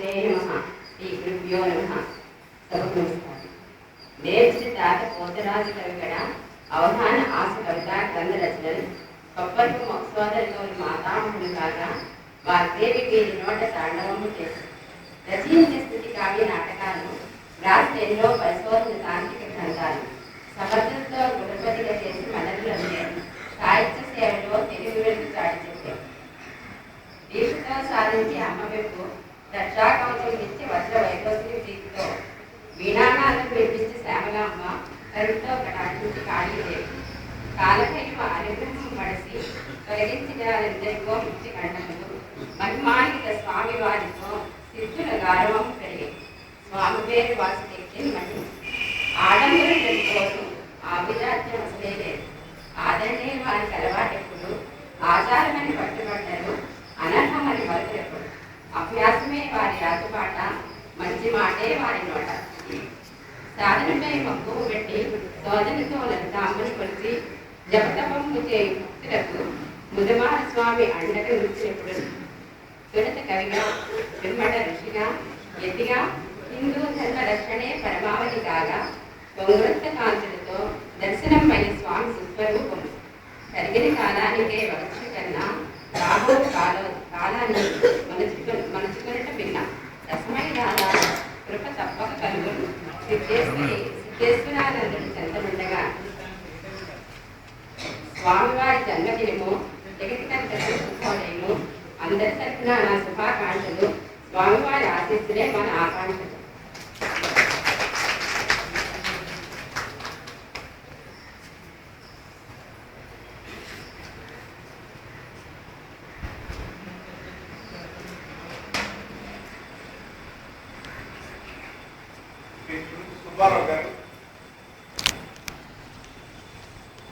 శ్రీమాత్రే నమః. శ్రీ గురుభ్యో నమః. సభకు నమస్కారం. నేర్చిన తాత పోతరాజు కవికడ అవధాన ఆశ కవితా గ్రంథ రచనలు కొప్పర్పు మొక్సోదరిలోని మాతామహుడు కాగా వాగ్దేవి వీరి నోట తాండవము చేశారు. రచయించే స్థితి కావ్య నాటకాలు, రాసిన ఎన్నో పరిశోధన తాంత్రిక గ్రంథాలు, సమర్థతతో గుణపతిగా చేసి మనరులందే సాహిత్య సేవలో తెలుగు వెలుగు చాటి చెప్పారు. దీక్షతో సాధించి అమ్మవైపు రక్షాకవచం ఇచ్చి వజ్ర వైభవతి ప్రీతితో వీణానాదం వినిపించి శ్యామలాంబ కరుణతో కటాక్షించి కాళీదేవి కాలభైరవ అనుగ్రహం పడిసి తొలగించినందరికో ఇచ్చి కంటములు మహిమానిత స్వామి వారితో సిద్ధుల గౌరవం పెరిగి స్వామి పేరు వాసుకెక్కి మహిమ ఆడంబరం పెట్టుకోరు ఆవిరాజ్యం అసలే లేదు. ఆదరణే వారికి అలవాటెప్పుడు ఆచారమని పట్టుబడ్డరు అనర్హమని వరకులెప్పుడు అభ్యాసమే వారి రాజుపాట మంచి మాటే వారి నోట. సాధనపై మక్కువ పెట్టి శోధనతో లలితాంబని కొలిసి జపతపము చేయి భక్తులకు ముదమాన స్వామి అండగా నిలిచినప్పుడు తొలుత కవిగా బ్రహ్మణ ఋషిగా యతిగా హిందూ ధర్మ రక్షణే పరమావధి కాగా పొంగురంత కాంతులతో దర్శనమైన స్వామి సుస్వరూపము కలిగిన కాలానికే వక్ష కన్నా రాబో కాలాన్ని మనచుకొనట భిన్న రసమైన కృప తప్పక కలుగును సిద్ధేశ్వరానందుడు చెందనుండగా స్వామివారి జన్మదినము జగతికంత చూసుకోలేము. అందరి తరఫున నా శుభాకాంక్షలు. స్వామివారి ఆశీస్సులే మన ఆకాంక్షలు. సుబ్బారావు గారు